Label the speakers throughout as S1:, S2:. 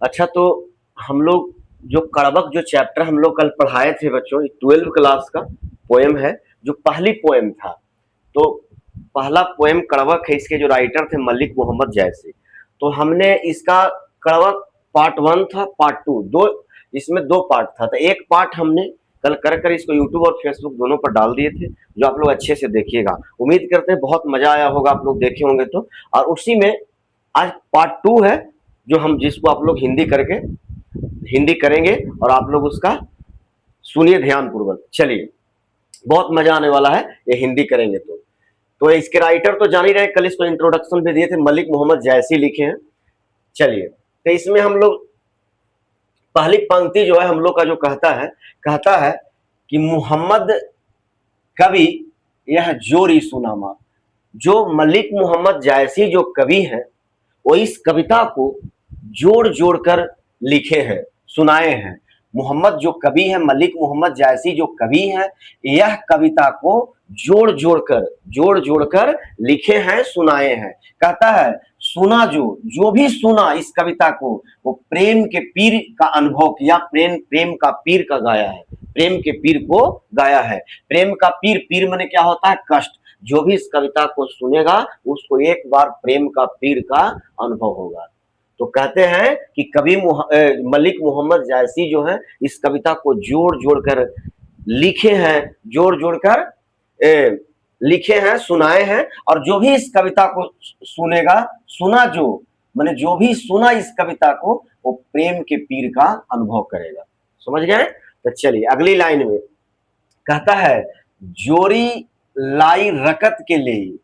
S1: अच्छा, तो हम लोग जो कड़बक जो चैप्टर हम लोग कल पढ़ाए थे बच्चों, 12वीं क्लास का पोएम है, जो पहली पोएम था। तो पहला पोएम कड़बक है, इसके जो राइटर थे मलिक मोहम्मद जैसी। तो हमने इसका कड़बक पार्ट वन था, पार्ट टू, दो इसमें दो पार्ट था। तो एक पार्ट हमने कल कर कर इसको यूट्यूब और फेसबुक दोनों पर डाल दिए थे, जो आप लोग अच्छे से देखिएगा। उम्मीद करते हैं बहुत मजा आया होगा, आप लोग देखे होंगे तो। और उसी में आज पार्ट टू है, जो हम जिसको आप लोग हिंदी करेंगे, और आप लोग उसका सुनिए ध्यान पूर्वक। चलिए, बहुत मजा आने वाला है ये हिंदी करेंगे तो इसके राइटर तो जान ही रहे, कल इसको इंट्रोडक्शन भी दिए थे, मलिक मोहम्मद जैसी लिखे हैं। चलिए, तो इसमें हम लोग पहली पंक्ति जो है हम लोग का जो कहता है कि मोहम्मद कवि यह जोरी सुनामा। जो मलिक मोहम्मद जैसी जो कवि है, वो इस कविता को जोड़ जोड़ कर लिखे हैं, सुनाए हैं। मोहम्मद जो कवि है, मलिक मोहम्मद जैसी जो कवि है, यह कविता को जोड़ जोड़ कर लिखे हैं, सुनाए हैं। कहता है सुना, जो भी सुना इस कविता को, वो प्रेम के पीर का अनुभव किया, प्रेम का पीर का गाया है, प्रेम के पीर को गाया है। प्रेम का पीर माने क्या होता है? कष्ट। जो भी इस कविता को सुनेगा उसको एक बार प्रेम का पीर का अनुभव होगा। तो कहते हैं कि मलिक मोहम्मद जैसी जो है इस कविता को जोड़ जोड़ कर लिखे हैं, जोड़ जोड़ कर लिखे हैं, सुनाए हैं। और जो भी इस कविता को सुनेगा, माने जो भी सुना इस कविता को, वो प्रेम के पीर का अनुभव करेगा। समझ गए? तो चलिए अगली लाइन में कहता है जोरी लाई रकत के लिए।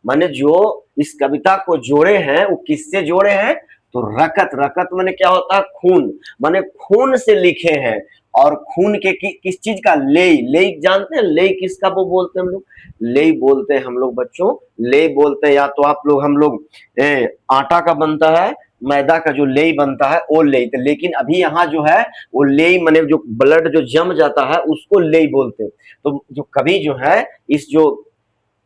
S1: माने जो इस कविता को जोड़े हैं वो किससे जोड़े हैं? तो रकत माने क्या होता है? खून। माने खून से लिखे हैं। और खून के किस चीज का? लेई जानते हैं? लेई किसका वो बोलते हैं हम लोग? लेई बोलते हैं हम लोग बच्चों, लेई बोलते हैं। या तो हम लोग आटा का बनता है, मैदा का जो लेई बनता है वो लेई। लेकिन अभी यहाँ जो है वो लेई माने जो ब्लड जो जम जाता है उसको लेई बोलते हैं। तो जो कवि जो है इस जो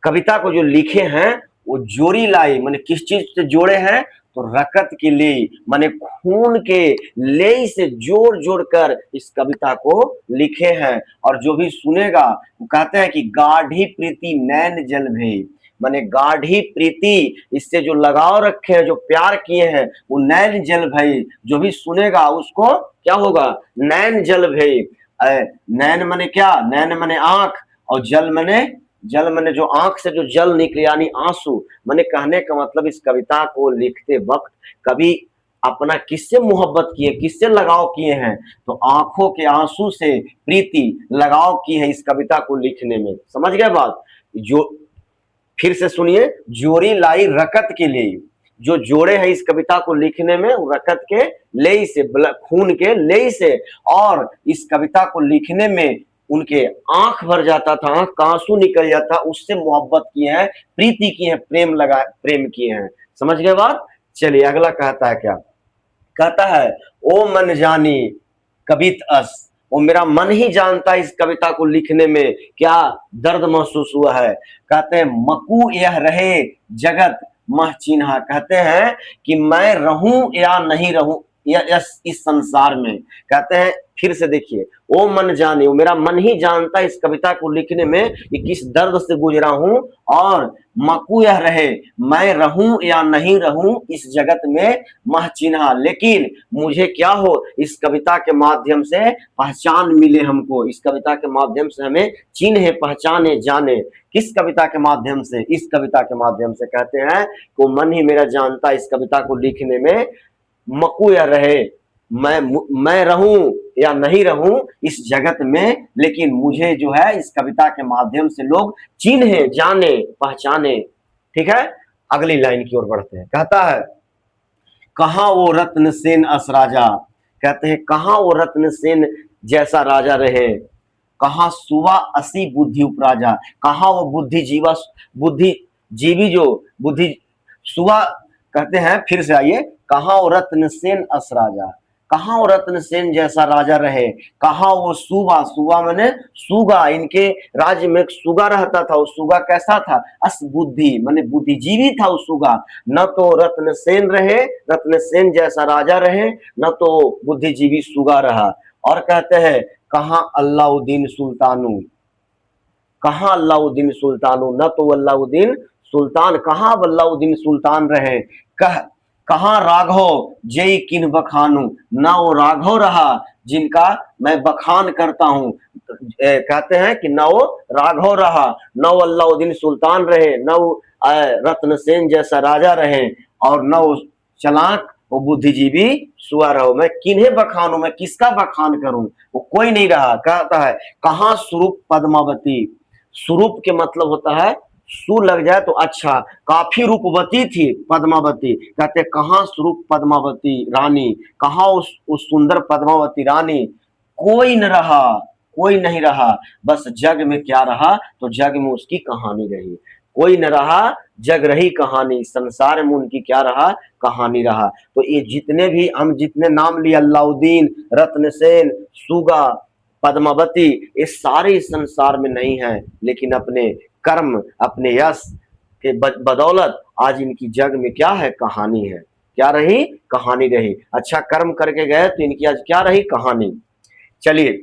S1: कविता को जो लिखे हैं वो जोड़ी लाई माने किस चीज से जोड़े हैं? तो रकत के लेई माने खून के लेई से जोड़ जोड़ कर इस कविता को लिखे हैं। और जो भी सुनेगा वो कहते हैं कि गाढ़ी प्रीति नैन जल भई। माने गाढ़ी प्रीति, इससे जो लगाव रखे हैं, जो प्यार किए हैं, वो नैन जल भई। जो भी सुनेगा उसको क्या होगा? नैन जल भई। नैन माने क्या? नैन माने आंख, और जल माने जो आंख से जो जल निकले, यानी आंसू। माने कहने का मतलब इस कविता को लिखते वक्त कवि अपना किससे मोहब्बत किए, किससे लगाव किए हैं? तो आंखों के आंसू से प्रीति, लगाव की है इस कविता को लिखने में। समझ गए बात? जो फिर से सुनिए, जोरी लाई रकत के लिए। जो जोड़े हैं इस कविता को लिखने में, रकत के लेई से, खून के लेई से। और इस कविता को लिखने में उनके आंख भर जाता था, आंख का आंसू निकल जाता, उससे मोहब्बत किए हैं, प्रीति की है, प्रेम किए हैं। समझ गए बात? चलिए अगला कहता है क्या? कहता है ओ मन जानी कवित अस। वो मेरा मन ही जानता है इस कविता को लिखने में क्या दर्द महसूस हुआ है। कहते हैं मकू यह रहे जगत मह चिन्हा। कहते हैं कि मैं रहूं या नहीं रहूं इस संसार में। कहते हैं फिर से देखिए, ओ मन जाने, वो मेरा मन ही जानता है इस कविता को लिखने में कि किस दर्द से गुजरा हूं। और मकू यह रहे, मैं रहूं या नहीं रहूं इस जगत में मह चिन्हा। लेकिन मुझे क्या हो, इस कविता के माध्यम से पहचान मिले हमको, इस कविता के माध्यम से हमें चिन्हे, पहचाने, जाने। किस कविता के माध्यम से? इस कविता के माध्यम से। कहते हैं को मन ही मेरा जानता इस कविता को लिखने में, मकू या रहे, मैं रहूं या नहीं रहूं इस जगत में, लेकिन मुझे जो है इस कविता के माध्यम से लोग चिन्हे, जाने, पहचाने। ठीक है, अगली लाइन की ओर बढ़ते हैं। कहता है कहां वो रत्न सेन अस राजा। कहते हैं कहां वो रत्न सेन जैसा राजा रहे, कहां सुवा असी बुद्धि उपराजा। कहां वो बुद्धिजीवी जो बुद्धि सुवा। कहते हैं फिर से आइए, कहां वो रत्न सेन अस राजा। कहाँ वो रत्न सेन जैसा राजा रहे, कहाँ वो सुगा, सुगा मैंने सुगा, इनके राज्य में एक सुगा रहता था। वो सुगा कैसा था, असबुद्धि माने बुद्धिजीवी था वो सुगा। न तो रत्न सेन रहे, रत्न सेन जैसा राजा रहे, न तो बुद्धिजीवी सुगा रहा। और कहते हैं कहाँ अलाउद्दीन सुल्तानू, कहाँ अलाउद्दीन सुल्तानू, न तो अलाउद्दीन सुल्तान, कहाँ अब अलाउद्दीन सुल्तान रहे। कहाँ राघव जय किन बखानू, ना वो राघव रहा जिनका मैं बखान करता हूँ। कहते हैं कि ना वो राघव रहा, न वो अलाउद्दीन सुल्तान रहे, न वो रत्न सेन जैसा राजा रहे, और न वो चलाक वो बुद्धिजीवी सुआ रहो। मैं किन्हें बखानू, मैं किसका बखान करूं, वो कोई नहीं रहा। कहता है कहाँ स्वरूप पद्मावती, स्वरूप के मतलब होता है सु लग जाए तो अच्छा, काफी रूपवती थी पद्मावती। कहते कहाँ स्वरूप पद्मावती रानी, कहाँ उस सुंदर पद्मावती रानी, कोई न रहा, कोई नहीं रहा, बस जग में क्या रहा, तो जग में उसकी कहानी रही। कोई न रहा, जग रही कहानी, संसार में उनकी क्या रहा, कहानी रहा। तो ये जितने भी हम जितने नाम लिए, अलाउद्दीन, रत्नसेन, सुगा, पद्मावती, ये सारे इस संसार में नहीं है, लेकिन अपने कर्म, अपने यश के बदौलत आज इनकी जग में क्या है, कहानी है। क्या रही, कहानी रही। अच्छा कर्म करके गए तो इनकी आज क्या रही, कहानी। चलिए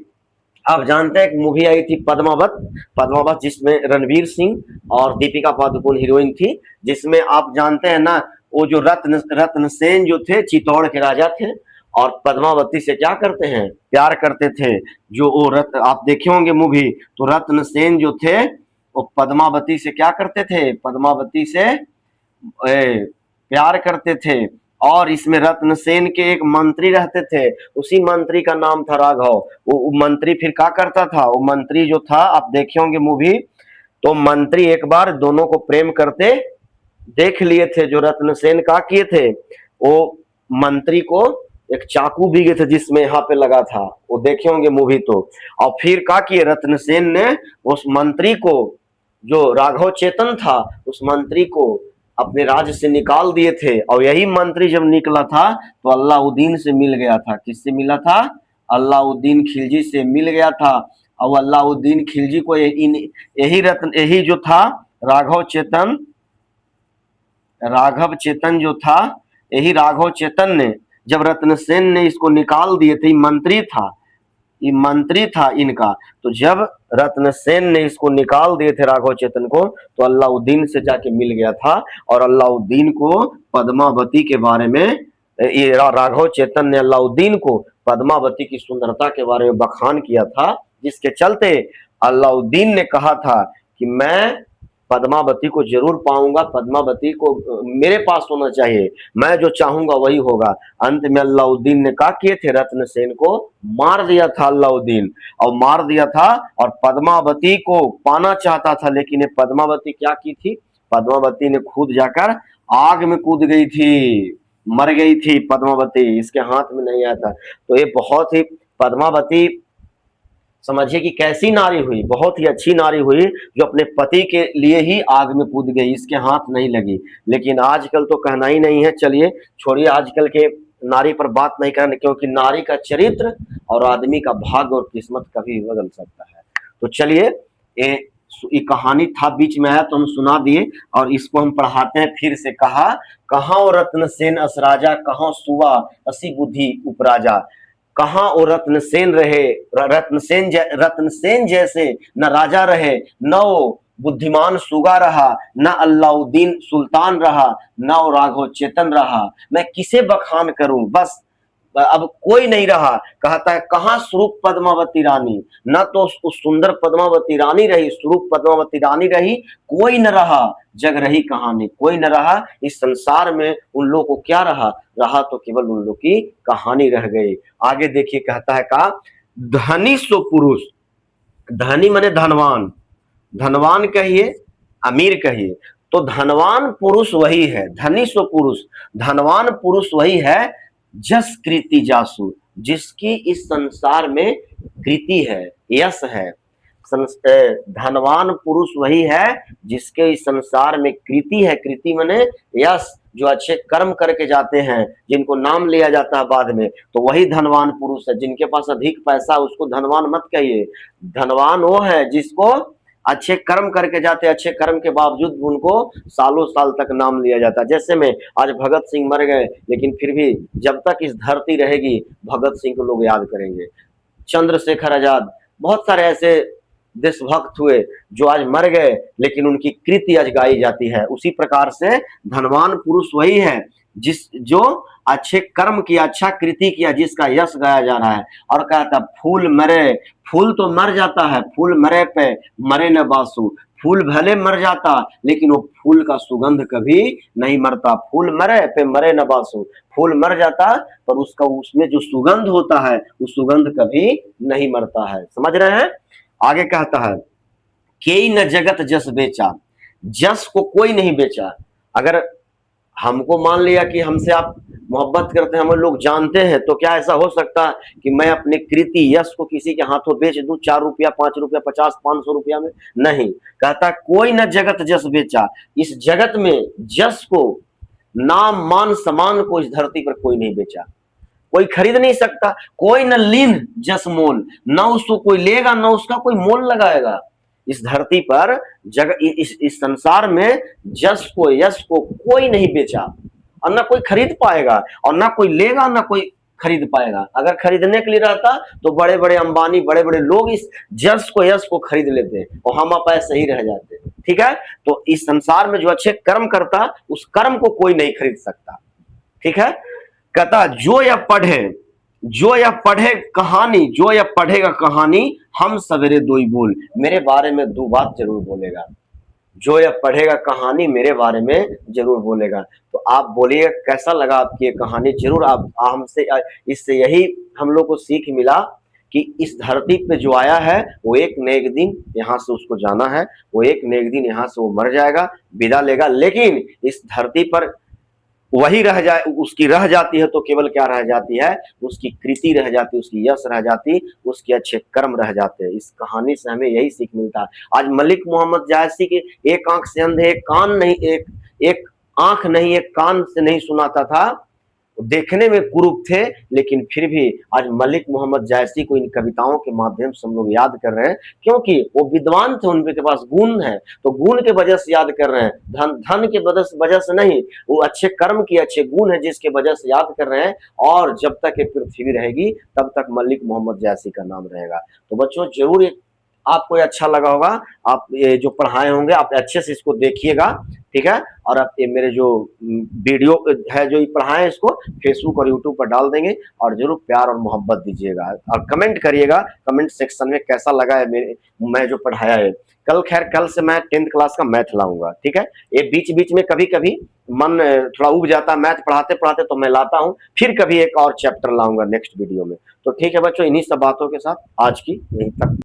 S1: आप जानते हैं एक मूवी आई थी पद्मावत, पद्मावत जिसमें रणवीर सिंह और दीपिका पादुकोण हीरोइन थी, जिसमें आप जानते हैं ना वो जो रत्न सेन जो थे चित्तौड़ के राजा थे, और पद्मावती से क्या करते हैं, प्यार करते थे। जो वो आप देखे होंगे मूवी, तो रत्न सेन जो थे वो पद्मावती से क्या करते थे, पद्मावती से प्यार करते थे। और इसमें रत्नसेन के एक मंत्री रहते थे, उसी मंत्री का नाम था राघव। वो मंत्री फिर क्या करता था, वो मंत्री जो था आप देखे होंगे मूवी, तो मंत्री एक बार दोनों को प्रेम करते देख लिए थे। जो रत्नसेन का किए थे, वो मंत्री को एक चाकू भी गए थे जिसमें यहाँ पे लगा था, वो देखे होंगे मूवी तो। और फिर क्या किए रत्नसेन ने उस मंत्री को, जो राघव चेतन था, उस मंत्री को अपने राज्य से निकाल दिए थे। और यही मंत्री जब निकला था तो अलाउद्दीन से मिल गया था। किससे मिला था, अलाउद्दीन खिलजी से मिल गया था। और अलाउद्दीन खिलजी को यही जो था राघव चेतन, राघव चेतन जो था, यही राघव चेतन ने जब रत्नसेन ने इसको निकाल दिए थे, मंत्री था, ये मंत्री था इनका, तो जब रत्नसेन ने इसको निकाल दिए थे राघव चेतन को, तो अलाउद्दीन से जाके मिल गया था। और अलाउद्दीन को पद्मावती के बारे में, ये राघव चेतन ने अलाउद्दीन को पद्मावती की सुंदरता के बारे में बखान किया था, जिसके चलते अलाउद्दीन ने कहा था कि मैं पद्मावती को जरूर पाऊंगा, पद्मावती को मेरे पास होना चाहिए, मैं जो चाहूंगा वही होगा। अंत में अलाउद्दीन ने क्या किए थे, रत्नसेन को मार दिया था अलाउद्दीन, और मार दिया था, और पद्मावती को पाना चाहता था। लेकिन पद्मावती क्या की थी, पद्मावती ने खुद जाकर आग में कूद गई थी, मर गई थी पद्मावती, इसके हाथ में नहीं आया था। तो ये बहुत ही पद्मावती समझिए कि कैसी नारी हुई, बहुत ही अच्छी नारी हुई, जो अपने पति के लिए ही आग में कूद गई, इसके हाथ नहीं लगी। लेकिन आजकल तो कहना ही नहीं है। चलिए छोड़िए आजकल के नारी पर बात नहीं करने, क्योंकि नारी का चरित्र और आदमी का भाग्य और किस्मत कभी बदल सकता है। तो चलिए ये कहानी था, बीच में आया तो हम सुना दिए, और इसको हम पढ़ाते हैं फिर से। कहाँ वो रत्नसेन अस राजा, कहाँ सुआ असी बुद्धि उपराजा। कहाँ वो रत्नसेन रहे, रत्नसेन जैसे न राजा रहे, न वो बुद्धिमान सुगा रहा, न अलाउद्दीन सुल्तान रहा, न वो राघव चेतन रहा। मैं किसे बखान करूं, बस अब कोई नहीं रहा। कहता है कहाँ स्वरूप पद्मावती रानी, न तो उस सुंदर पद्मावती रानी रही, स्वरूप पद्मावती रानी रही, कोई न रहा, जग रही कहानी, कोई न रहा। इस संसार में उन लोगों को क्या रहा, रहा तो केवल उन लोग की कहानी रह गई। आगे देखिए कहता है का, धनी सो पुरुष, धनी माने धनवान, धनवान कहिए अमीर कहिए, तो धनवान पुरुष वही है, धनी सो पुरुष, धनवान पुरुष वही है, जस कृति जासु, जिसकी इस संसार में कृति है, यश है। धनवान पुरुष वही है जिसके इस संसार में कृति है, कृति माने यश, जो अच्छे कर्म करके जाते हैं, जिनको नाम लिया जाता है बाद में, तो वही धनवान पुरुष है। जिनके पास अधिक पैसा उसको धनवान मत कहिए, धनवान वो है जिसको अच्छे कर्म करके जाते, अच्छे कर्म के बावजूद उनको सालों साल तक नाम लिया जाता है। जैसे में आज भगत सिंह मर गए, लेकिन फिर भी जब तक इस धरती रहेगी भगत सिंह को लोग याद करेंगे। चंद्रशेखर आजाद, बहुत सारे ऐसे देशभक्त हुए जो आज मर गए, लेकिन उनकी कृति आज गाई जाती है। उसी प्रकार से धनवान पुरुष वही है जो अच्छे कर्म किया, अच्छा कृति किया, जिसका यश गाया जा रहा है। और कहता फूल मरे, फूल तो मर जाता है, फूल मरे पे मरे न बासु, फूल भले मर जाता लेकिन वो फूल का सुगंध कभी नहीं मरता। फूल मरे पे मरे न बासु, फूल मर जाता पर उसका उसमें जो सुगंध होता है वो सुगंध कभी नहीं मरता है। समझ रहे हैं? आगे कहता है केई न जगत जस बेचा, जस को कोई नहीं बेचा। अगर हमको मान लिया कि हमसे आप मोहब्बत करते हैं, हम लोग जानते हैं, तो क्या ऐसा हो सकता है कि मैं अपनी कृति यश को किसी के हाथों बेच दूं 4 रुपया 5 रुपया 50-500 रुपया में? नहीं। कहता कोई न जगत जस बेचा, इस जगत में जस को, नाम मान सम्मान को इस धरती पर कोई नहीं बेचा, कोई खरीद नहीं सकता। कोई न लीन जस मोल, न उसको कोई लेगा न उसका कोई मोल लगाएगा। इस धरती पर इस संसार में जस को, यश को कोई नहीं बेचा और ना कोई खरीद पाएगा, और ना कोई लेगा ना कोई खरीद पाएगा। अगर खरीदने के लिए रहता तो बड़े बड़े अंबानी, बड़े बड़े लोग इस जस को, यश को खरीद लेते और हम आप ऐसे ही रह जाते। ठीक है? तो इस संसार में जो अच्छे कर्म करता उस कर्म को कोई नहीं खरीद सकता। ठीक है? कहता जो यह पढ़े कहानी, जो यह पढ़ेगा कहानी, हम सवेरे दो ही बोल, मेरे बारे में 2 बात जरूर बोलेगा। जो यह पढ़ेगा कहानी मेरे बारे में जरूर बोलेगा। तो आप बोलिए कैसा लगा आपकी ये कहानी? जरूर आप हमसे, इससे यही हम लोग को सीख मिला कि इस धरती पे जो आया है वो एक न एक दिन यहाँ से उसको जाना है, वो एक न एक दिन यहाँ से वो मर जाएगा, विदा लेगा। लेकिन इस धरती पर वही रह जाए, उसकी रह जाती है तो केवल क्या रह जाती है? उसकी कृति रह जाती, उसकी यश रह जाती, उसके अच्छे कर्म रह जाते हैं। इस कहानी से हमें यही सीख मिलता है। आज मलिक मोहम्मद जायसी के एक आंख से अंधे, एक कान नहीं, एक आंख नहीं, एक कान से नहीं सुनाता था, देखने में कुरूप थे, लेकिन फिर भी आज मलिक मोहम्मद जायसी को इन कविताओं के माध्यम से हम लोग याद कर रहे हैं, क्योंकि वो विद्वान थे, उनके पास गुण है, तो गुण के वजह से याद कर रहे हैं, धन के वजह से नहीं। वो अच्छे कर्म की, अच्छे गुण है जिसके वजह से याद कर रहे हैं। और जब तक ये पृथ्वी रहेगी तब तक मलिक मोहम्मद जायसी का नाम रहेगा। तो बच्चों जरूर आपको ये अच्छा लगा होगा, आप ये जो पढ़ाए होंगे आप अच्छे से इसको देखिएगा। ठीक है? और आप ये मेरे जो वीडियो है जो पढ़ाए इसको फेसबुक और यूट्यूब पर डाल देंगे, और जरूर प्यार और मोहब्बत दीजिएगा और कमेंट करिएगा कमेंट सेक्शन में कैसा लगा है मैं जो पढ़ाया है। कल से मैं 10th क्लास का मैथ लाऊंगा। ठीक है? ये बीच बीच में कभी कभी मन थोड़ा उब जाता है मैथ पढ़ाते पढ़ाते, तो मैं लाता हूँ, फिर कभी एक और चैप्टर लाऊंगा नेक्स्ट वीडियो में। तो ठीक है बच्चों, इन्हीं सब बातों के साथ आज की यहीं तक।